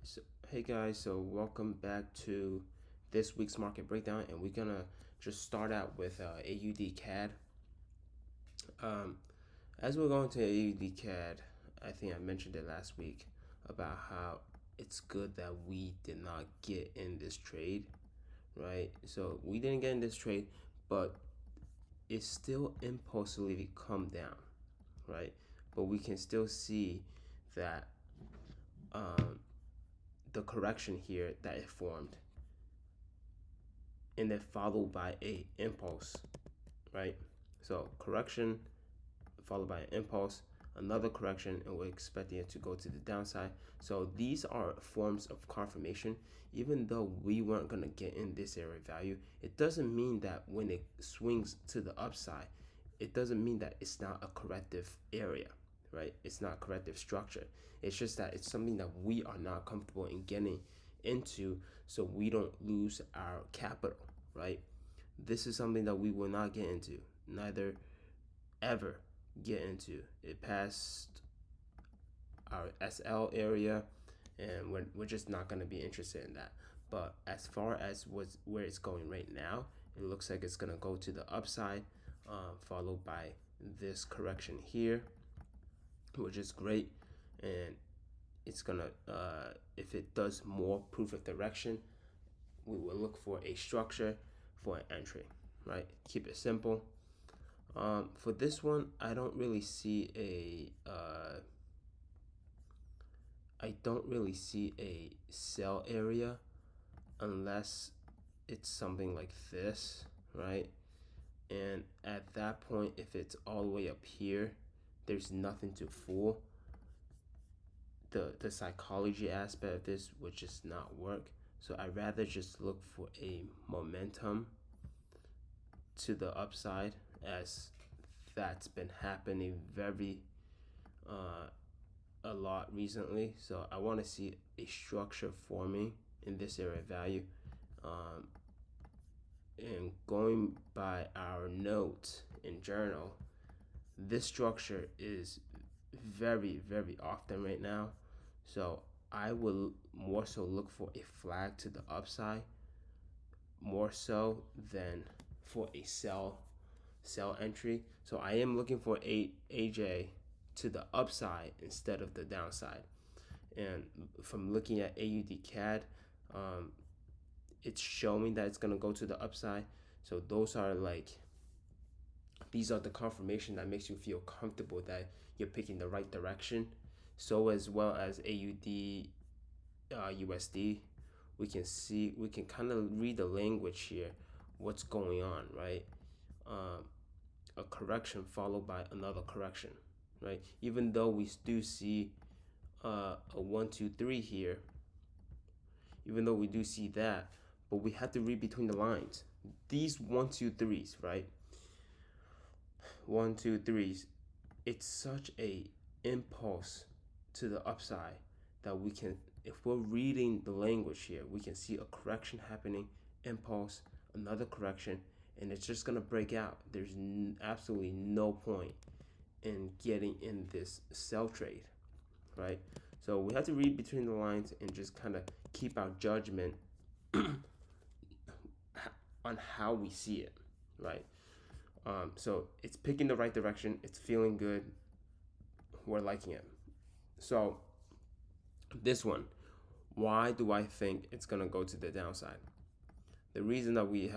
So, hey guys, so welcome back to this week's market breakdown, and we're gonna just start out with AUD CAD. Um, as we're going to AUD CAD, I think I mentioned it last week about how it's good that we did not get in this trade, right? So we didn't get in this trade, but it still impulsively come down, right? But we can still see that um, the correction here that it formed and then followed by a impulse, right? So correction followed by an impulse, another correction, and we're expecting it to go to the downside. So these are forms of confirmation. Even though we weren't gonna get in this area of value, it doesn't mean that when it swings to the upside, it doesn't mean that it's not a corrective area, right? It's not corrective structure. It's just that it's something that we are not comfortable in getting into, so we don't lose our capital, right? This is something that we will not get into, neither ever get into. It passed our SL area, and we're just not going to be interested in that. But as far as where it's going right now, it looks like it's going to go to the upside, followed by this correction here, which is great. And it's gonna if it does more proof of direction, we will look for a structure for an entry, right? Keep it simple. For this one, I don't really see a sell area unless it's something like this, right? And at that point, if it's all the way up here, there's nothing to fool. The psychology aspect of this would just not work. So I'd rather just look for a momentum to the upside, as that's been happening very a lot recently. So I want to see a structure forming in this area of value. Um, and going by our notes in journal, this structure is very often right now. So I will more so look for a flag to the upside more so than for a sell entry. So I am looking for a AJ to the upside instead of the downside. And from looking at AUD CAD, it's showing that it's gonna go to the upside. So these are the confirmation that makes you feel comfortable that you're picking the right direction. So as well as AUD USD, we can kind of read the language here, what's going on, right? A correction followed by another correction, right? Even though we do see a 1 2 3 here, even though we do see that, but we have to read between the lines. These 1 2 3s, right? 1 2 3s, it's such a impulse to the upside that we can, if we're reading the language here, we can see a correction happening, impulse, another correction, and it's just gonna break out. There's absolutely no point in getting in this sell trade, right? So we have to read between the lines and just kind of keep our judgment on how we see it, right? So it's picking the right direction. It's feeling good. We're liking it. So this one, why do I think it's gonna go to the downside? The reason that we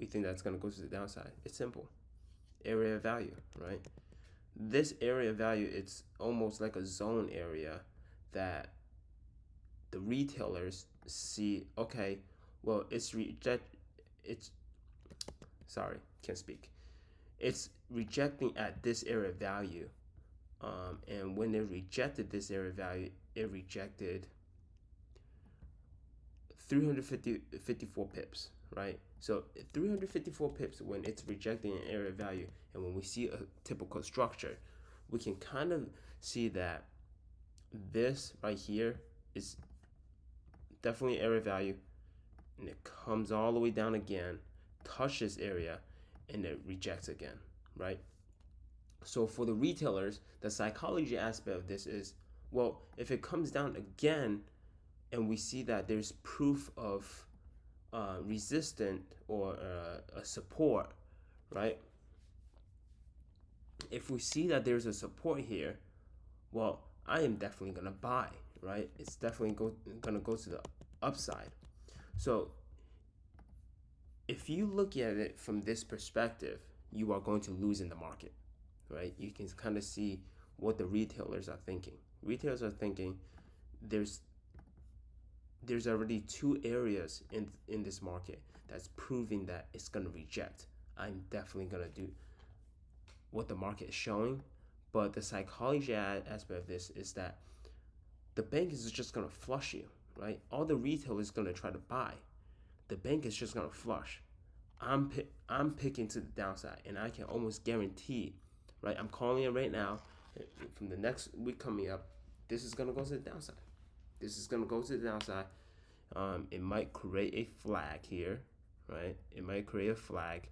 think that's gonna go to the downside, it's simple. Area of value, right? This area of value, it's almost like a zone area that the retailers see. Okay, well, sorry, can't speak. It's rejecting at this area of value, and when it rejected this area of value, it rejected 354 pips, right? So 354 pips when it's rejecting an area of value, and when we see a typical structure, we can kind of see that this right here is definitely area of value, and it comes all the way down again, touches area, and it rejects again, right? So for the retailers, the psychology aspect of this is, Well, if it comes down again and we see that there's proof of resistant or a support, right? If we see that there's a support here, well, I am definitely gonna buy, right? It's definitely gonna go to the upside. So if you look at it from this perspective, you are going to lose in the market, right? You can kind of see what the retailers are thinking. Retailers are thinking there's there's already two areas in this market that's proving that it's going to reject. I'm definitely going to do what the market is showing, but the psychology aspect of this is that the bank is just going to flush you, right? All the retailers going to try to buy. The bank is just going to flush. I'm picking to the downside, and I can almost guarantee, right? I'm calling it right now. From the next week coming up, this is going to go to the downside. This is going to go to the downside. It might create a flag here, right? It might create a flag,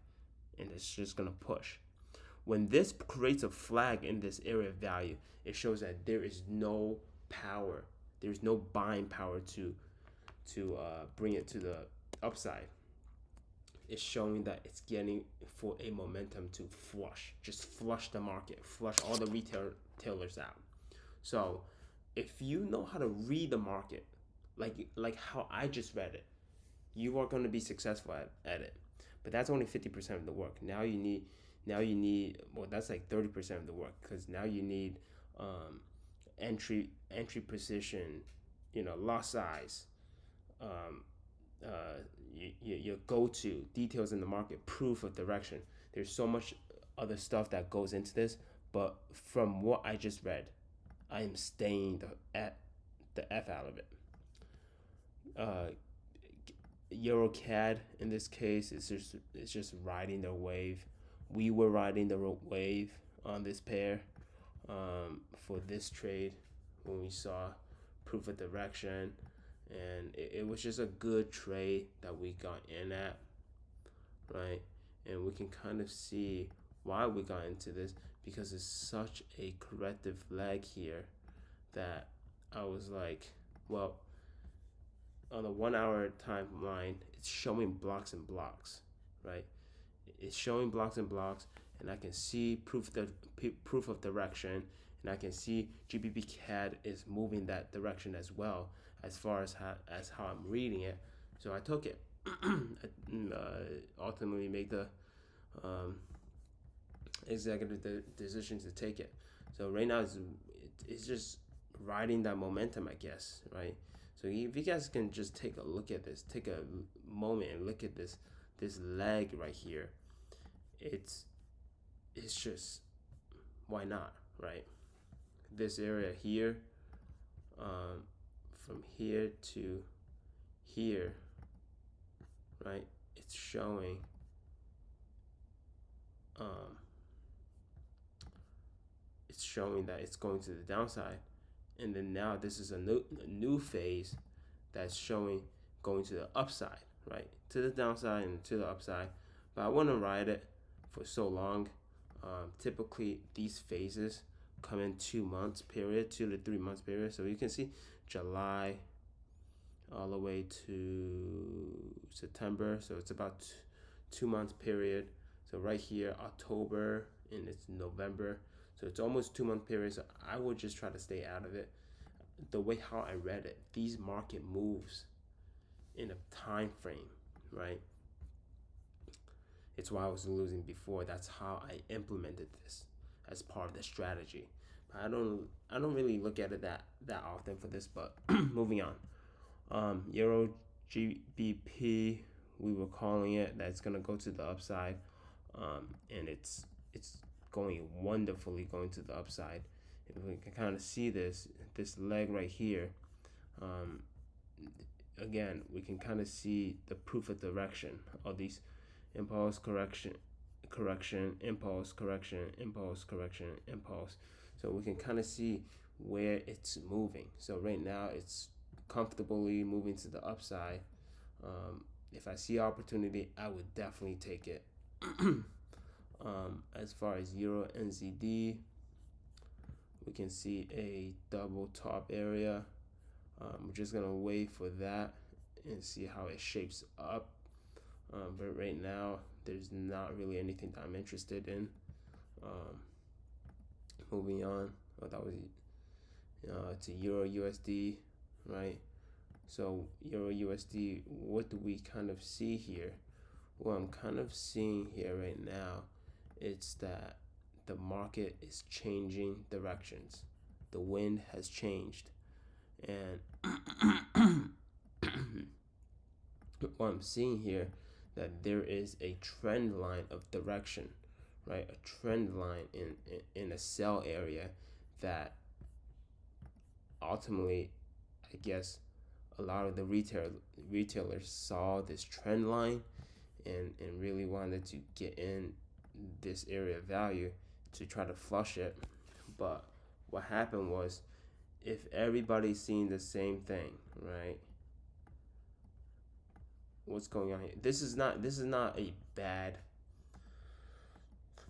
and it's just going to push. When this creates a flag in this area of value, it shows that there is no power. There's no buying power to bring it to the upside. It's showing that it's getting for a momentum to flush, just flush the market, flush all the retailers out. So if you know how to read the market, like how I just read it, you are going to be successful at it. But that's only 50% of the work. Now you need well, that's like 30% of the work, because now you need entry position, lot size, um, your go-to details in the market, proof of direction. There's so much other stuff that goes into this, but from what I just read, I am staying the F out of it. uh, EuroCAD in this case is just riding the wave. We were riding the wave on this pair for this trade when we saw proof of direction, and it was just a good trade that we got in at, right? And we can kind of see why we got into this, because it's such a corrective leg here that I was like, well, on a 1 hour timeline, it's showing blocks and blocks, right? It's showing blocks and blocks, and I can see proof of direction, and I can see GBP CAD is moving that direction as well, as far as how I'm reading it. So I took it. Ultimately made the um, executive decision to take it. So right now it's just riding that momentum, I guess, right? So if you guys can just take a look at this, take a moment and look at this leg right here. It's just, why not, right? This area here, from here to here, right? It's showing um, that it's going to the downside, and then now this is a new phase that's showing going to the upside, right? To the downside and to the upside. But I want to ride it for so long. Typically, these phases come in 2 months period, 2 to 3 months period. So you can see July all the way to September. So it's about 2 months period. So right here, October, and it's November. So it's almost 2 month period. So I would just try to stay out of it. The way how I read it, these market moves in a time frame, right? It's why I was losing before. That's how I implemented this as part of the strategy. But I don't really look at it that often for this. But moving on, Euro GBP, we were calling it that's gonna go to the upside, and it's going wonderfully going to the upside. If we can kind of see this leg right here, um, again we can kind of see the proof of direction of these impulse, correction, impulse, correction, impulse, correction, impulse. So we can kind of see where it's moving. So right now it's comfortably moving to the upside. If I see opportunity, I would definitely take it. As far as Euro NZD, We can see a double top area. We're just gonna wait for that and see how it shapes up. But right now, there's not really anything that I'm interested in. Um, Moving on. Oh, that was to Euro USD, right? So Euro USD, what do we kind of see here? What I'm kind of seeing here right now, it's that the market is changing directions. The wind has changed, and what I'm seeing here, that there is a trend line of direction, right? A trend line in a sell area that ultimately, I guess, a lot of the retailers saw this trend line and really wanted to get in this area of value to try to flush it. But what happened was, if everybody's seeing the same thing, right? What's going on here? This is not a bad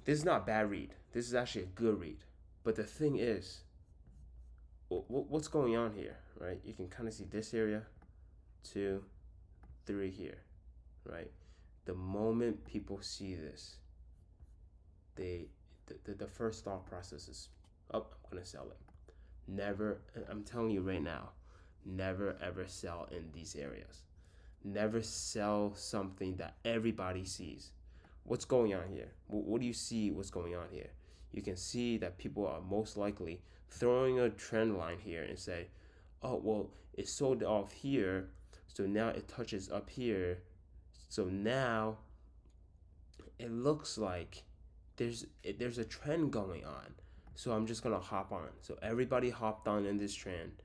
this is not a bad read. This is actually a good read. But the thing is, what's going on here, right? You can kind of see this area, 2, 3 here, right? The moment people see this, they the first thought process is, oh, I'm gonna sell it. Never, I'm telling you right now, never ever sell in these areas. Never sell something that everybody sees. What's going on here? What do you see? What's going on here? You can see that people are most likely throwing a trend line here and say, oh, well, it sold off here, so now it touches up here. So now it looks like there's a trend going on. So I'm just gonna hop on. So everybody hopped on in this trend,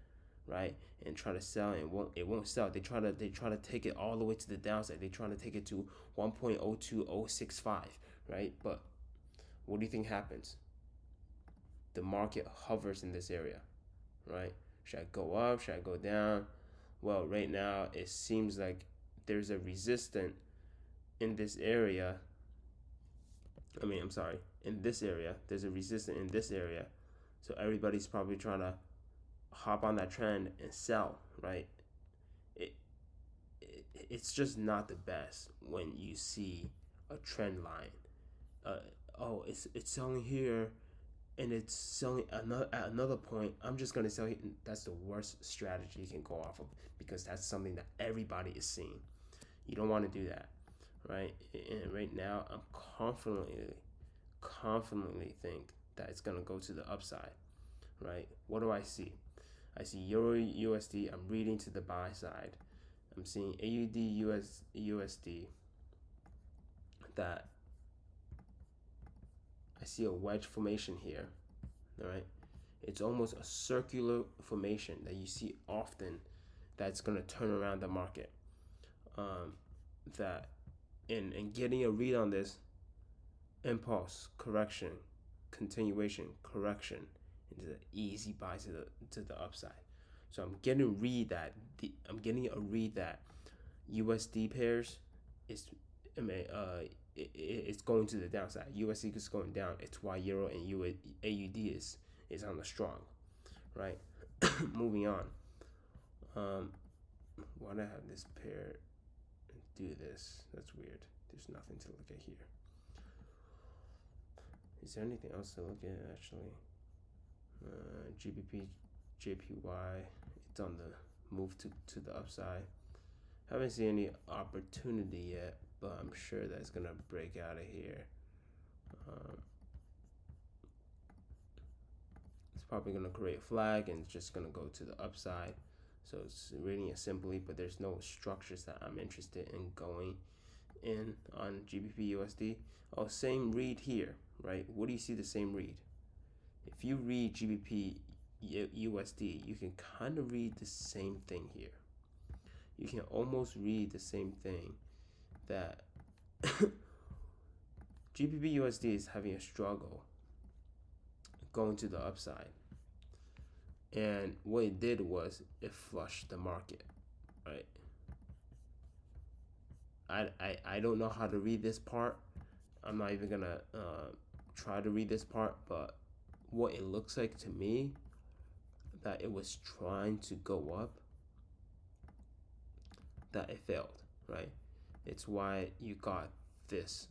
right? And try to sell, and it won't sell. They try to take it all the way to the downside. They try to take it to 1.02065, right? But what do you think happens? The market hovers in this area, right? Should I go up? Should I go down? Well, right now it seems like there's a resistance in this area. I'm sorry, in this area. There's a resistance in this area. So everybody's probably trying to hop on that trend and sell, right? It, it's just not the best when you see a trend line. Uh, oh, it's selling here, and it's selling at another point. I'm just gonna sell it. That's the worst strategy you can go off of, because that's something that everybody is seeing. You don't want to do that, right? And right now, I'm confidently think that it's gonna go to the upside, right? What do I see? I see Euro USD. I'm reading to the buy side. I'm seeing AUD USD, that I see a wedge formation here. All right, it's almost a circular formation that you see often. That's gonna turn around the market. Um, that in getting a read on this, impulse, correction, continuation, correction, into the easy buy to the upside. So I'm getting a read that USD pairs is it's going to the downside. USD is going down. It's why Euro and AUD is on the strong, right? Moving on. Why do I have this pair do this? That's weird. There's nothing to look at here. Is there anything else to look at actually? GBP, JPY, it's on the move to the upside. Haven't seen any opportunity yet, but I'm sure that's gonna break out of here. It's probably gonna create a flag and it's just gonna go to the upside. So it's reading it simply, but there's no structures that I'm interested in going in on GBP USD. Oh, same read here, right? What do you see the same read? If you read GBP USD, you can kind of read the same thing here. You can almost read the same thing, that GBP USD is having a struggle going to the upside. And what it did was it flushed the market, right? I don't know how to read this part. I'm not even gonna try to read this part, but what it looks like to me, that it was trying to go up, that it failed, right? It's why you got this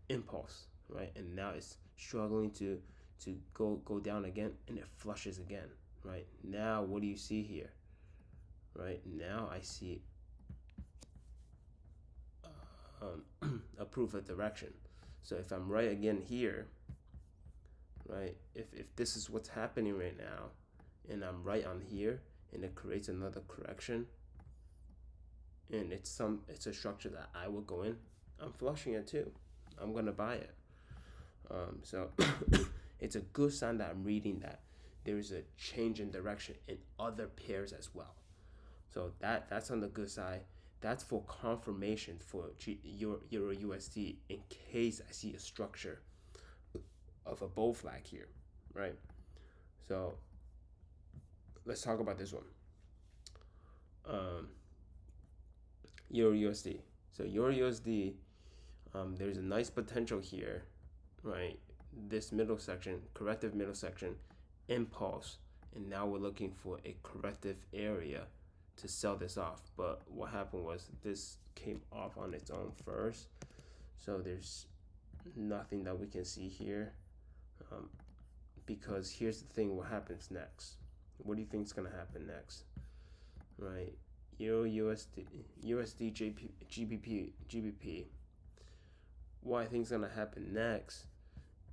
impulse, right? And now it's struggling to go down again, and it flushes again, right? Now what do you see here? Right now I see a proof of direction. So if I'm right again here, right, if this is what's happening right now, and I'm right on here, and it creates another correction, and it's a structure that I will go in, I'm flushing it too. I'm gonna buy it. So it's a good sign that I'm reading that there is a change in direction in other pairs as well. So that's on the good side. That's for confirmation for Euro USD in case I see a structure of a bull flag here, right? So let's talk about this one. Euro USD. So Euro USD, there's a nice potential here, right? This middle section, corrective middle section, impulse, and now we're looking for a corrective area to sell this off. But what happened was this came off on its own first, so there's nothing that we can see here, because here's the thing: what happens next? What do you think is gonna happen next, right? Euro USD, GBP. What I think is gonna happen next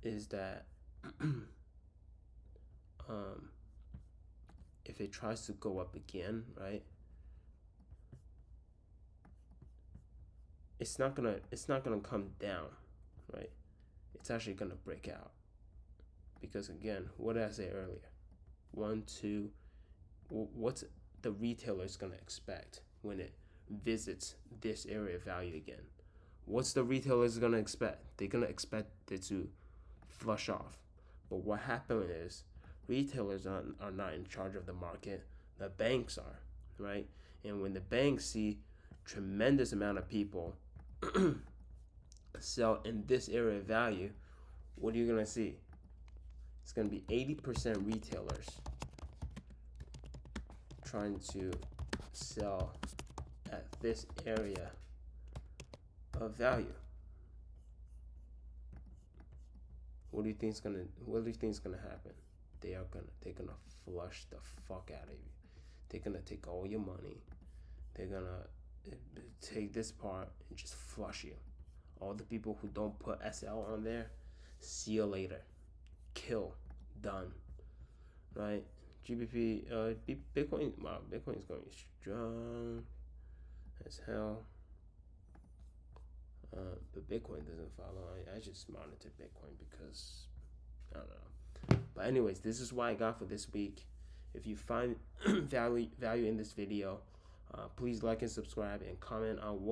is that if it tries to go up again, right, it's not gonna come down, right? It's actually gonna break out, because again, what did I say earlier? 1, 2. What's the retailer is gonna expect when it visits this area of value again? What's the retailer is gonna expect? They're gonna expect it to flush off. But what happened is retailers are not in charge of the market. The banks are, right? And when the banks see tremendous amount of people sell in this area of value, what are you gonna see? It's gonna be 80% retailers trying to sell at this area of value. What do you think is gonna happen? They're gonna flush the fuck out of you. They're gonna take all your money. They're gonna take this part and just flush you. All the people who don't put SL on there, see you later. Kill. Done. Right? GBP, Bitcoin, wow, Bitcoin is going strong as hell. But Bitcoin doesn't follow. I just monitor Bitcoin because I don't know. But anyways, this is what I got for this week. If you find value in this video, please like and subscribe and comment on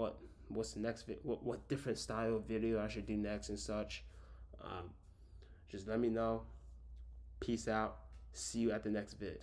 what's the next what different style of video I should do next and such. Just let me know. Peace out. See you at the next vid.